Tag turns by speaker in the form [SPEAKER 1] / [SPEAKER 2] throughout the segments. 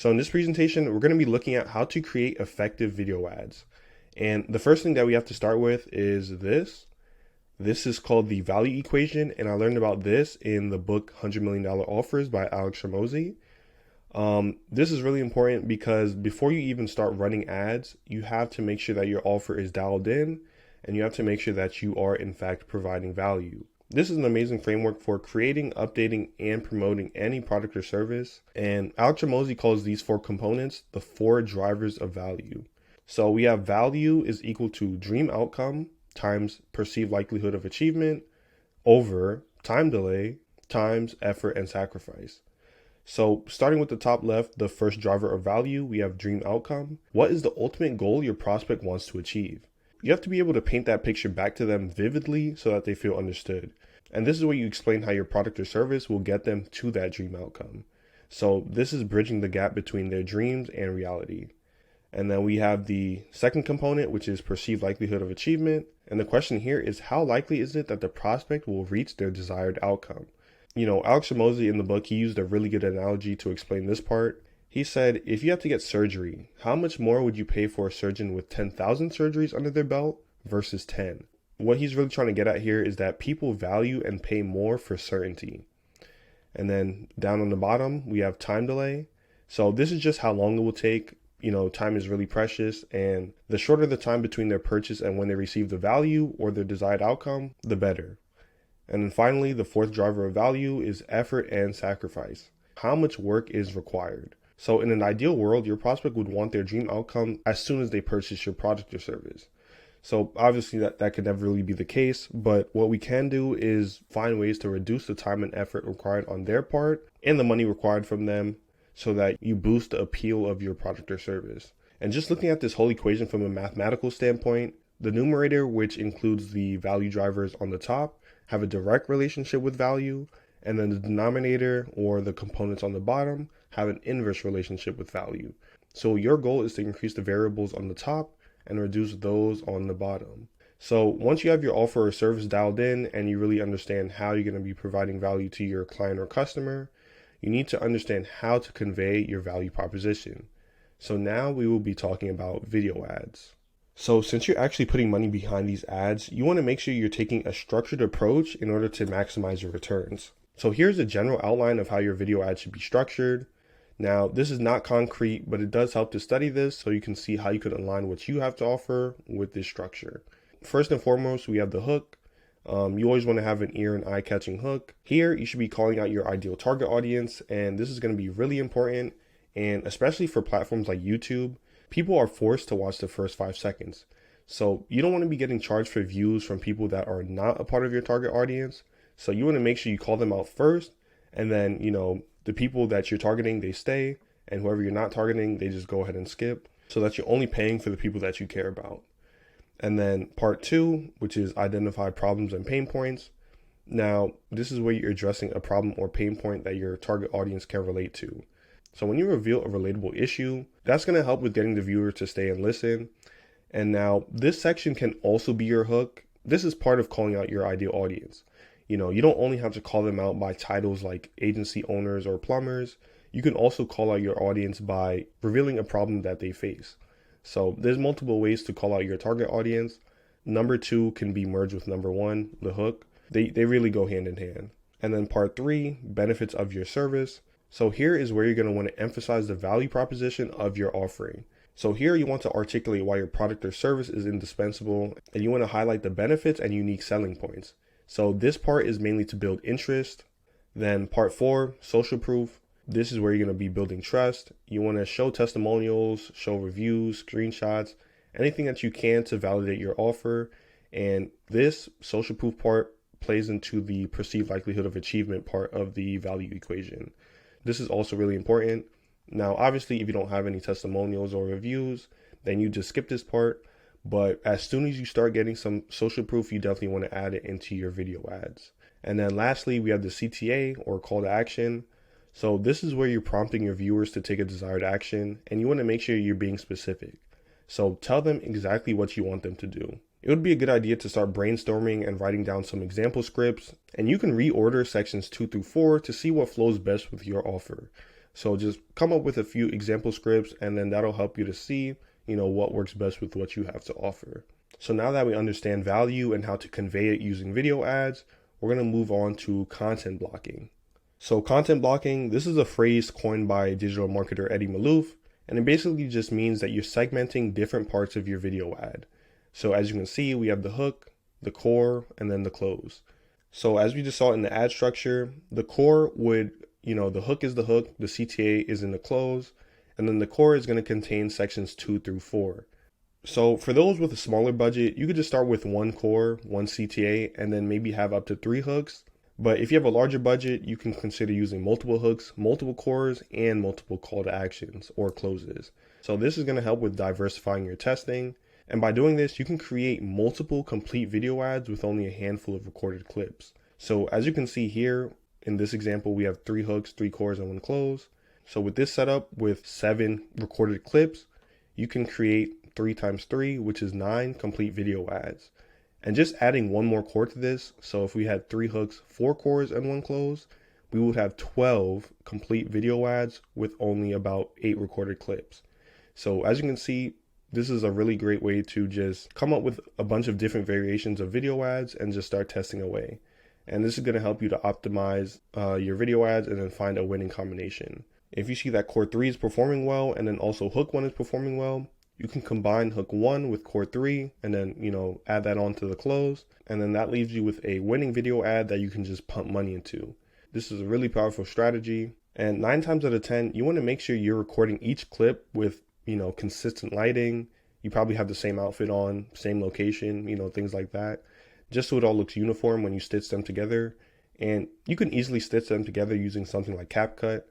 [SPEAKER 1] So in this presentation, we're going to be looking at how to create effective video ads. And the first thing that we have to start with is this. This is called the value equation, and I learned about this in the book $100 Million Offers by Alex Hormozi. This is really important because before you even start running ads, you have to make sure that your offer is dialed in, and you have to make sure that you are in fact providing value. This is an amazing framework for creating, updating, and promoting any product or service. And Alex Hormozi calls these four components the four drivers of value. So we have value is equal to dream outcome times perceived likelihood of achievement over time delay times effort and sacrifice. So starting with the top left, the first driver of value, we have dream outcome. What is the ultimate goal your prospect wants to achieve? You have to be able to paint that picture back to them vividly so that they feel understood. And this is where you explain how your product or service will get them to that dream outcome. So this is bridging the gap between their dreams and reality. And then we have the second component, which is perceived likelihood of achievement. And the question here is, how likely is it that the prospect will reach their desired outcome? Alex Hormozi in the book, he used a really good analogy to explain this part. He said, if you have to get surgery, how much more would you pay for a surgeon with 10,000 surgeries under their belt versus 10? What he's really trying to get at here is that people value and pay more for certainty. And then down on the bottom, we have time delay. So this is just how long it will take. Time is really precious, and the shorter the time between their purchase and when they receive the value or their desired outcome, the better. And then finally, the fourth driver of value is effort and sacrifice. How much work is required? So in an ideal world, your prospect would want their dream outcome as soon as they purchase your product or service. So obviously that could never really be the case, but what we can do is find ways to reduce the time and effort required on their part and the money required from them so that you boost the appeal of your product or service. And just looking at this whole equation from a mathematical standpoint, the numerator, which includes the value drivers on the top, have a direct relationship with value, and then the denominator or the components on the bottom have an inverse relationship with value. So your goal is to increase the variables on the top and reduce those on the bottom. So once you have your offer or service dialed in and you really understand how you're going to be providing value to your client or customer, you need to understand how to convey your value proposition. So now we will be talking about video ads. So since you're actually putting money behind these ads, you want to make sure you're taking a structured approach in order to maximize your returns. So here's a general outline of how your video ad should be structured. Now, this is not concrete, but it does help to study this so you can see how you could align what you have to offer with this structure. First and foremost, we have the hook. You always want to have an ear and eye-catching hook. Here, you should be calling out your ideal target audience, and this is going to be really important, and especially for platforms like YouTube, people are forced to watch the first 5 seconds. So you don't want to be getting charged for views from people that are not a part of your target audience. So you want to make sure you call them out first, and then, the people that you're targeting, they stay, and whoever you're not targeting, they just go ahead and skip, so that you're only paying for the people that you care about. And then part 2, which is identify problems and pain points. Now, this is where you're addressing a problem or pain point that your target audience can relate to. So when you reveal a relatable issue, that's going to help with getting the viewer to stay and listen. And now this section can also be your hook. This is part of calling out your ideal audience. You don't only have to call them out by titles like agency owners or plumbers. You can also call out your audience by revealing a problem that they face. So there's multiple ways to call out your target audience. Number 2 can be merged with number 1, the hook. They really go hand in hand. And then part 3, benefits of your service. So here is where you're going to want to emphasize the value proposition of your offering. So here you want to articulate why your product or service is indispensable, and you want to highlight the benefits and unique selling points. So this part is mainly to build interest. Then part 4, social proof. This is where you're going to be building trust. You want to show testimonials, show reviews, screenshots, anything that you can to validate your offer. And this social proof part plays into the perceived likelihood of achievement part of the value equation. This is also really important. Now, obviously, if you don't have any testimonials or reviews, then you just skip this part. But as soon as you start getting some social proof, you definitely want to add it into your video ads. And then lastly, we have the CTA or call to action. So this is where you're prompting your viewers to take a desired action, and you want to make sure you're being specific. So tell them exactly what you want them to do. It would be a good idea to start brainstorming and writing down some example scripts, and you can reorder sections 2 through 4 to see what flows best with your offer. So just come up with a few example scripts, and then that'll help you to see, what works best with what you have to offer. So now that we understand value and how to convey it using video ads, we're going to move on to content blocking. So content blocking, this is a phrase coined by digital marketer Eddie Malouf, and it basically just means that you're segmenting different parts of your video ad. So as you can see, we have the hook, the core, and then the close. So as we just saw in the ad structure, the core would, the hook is the hook, the CTA is in the close, and then the core is going to contain sections 2 through 4. So for those with a smaller budget, you could just start with one core, one CTA, and then maybe have up to 3 hooks. But if you have a larger budget, you can consider using multiple hooks, multiple cores, and multiple call to actions or closes. So this is going to help with diversifying your testing. And by doing this, you can create multiple complete video ads with only a handful of recorded clips. So as you can see here, in this example, we have 3 hooks, 3 cores, and 1 close. So with this setup with 7 recorded clips, you can create 3 times 3, which is 9 complete video ads. And just adding one more core to this, so if we had 3 hooks, 4 cores, and 1 close, we would have 12 complete video ads with only about 8 recorded clips. So as you can see, this is a really great way to just come up with a bunch of different variations of video ads and just start testing away. And this is going to help you to optimize your video ads and then find a winning combination. If you see that core 3 is performing well and then also hook 1 is performing well, you can combine hook 1 with core 3 and then, add that on to the close. And then that leaves you with a winning video ad that you can just pump money into. This is a really powerful strategy. And 9 times out of 10, you want to make sure you're recording each clip with consistent lighting. You probably have the same outfit on, same location, things like that, just so it all looks uniform when you stitch them together. And you can easily stitch them together using something like CapCut.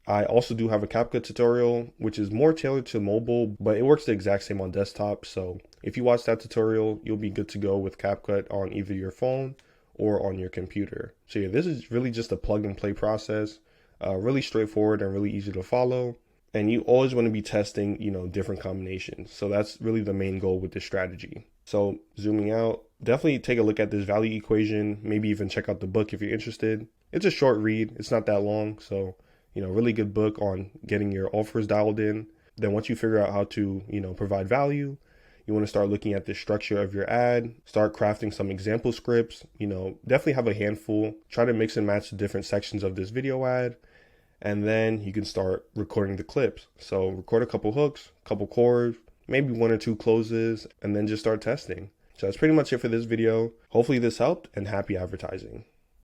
[SPEAKER 1] I also do have a CapCut tutorial, which is more tailored to mobile, but it works the exact same on desktop. So if you watch that tutorial, you'll be good to go with CapCut on either your phone or on your computer. So yeah, this is really just a plug and play process, really straightforward and really easy to follow. And you always want to be testing, different combinations. So that's really the main goal with this strategy. So zooming out, definitely take a look at this value equation, maybe even check out the book if you're interested. It's a short read. It's not that long. So, really good book on getting your offers dialed in. Then once you figure out how to, provide value, you want to start looking at the structure of your ad, start crafting some example scripts, definitely have a handful, try to mix and match the different sections of this video ad. And then you can start recording the clips. So record a couple hooks, couple cores, maybe 1 or 2 closes, and then just start testing. So that's pretty much it for this video. Hopefully this helped, and happy advertising.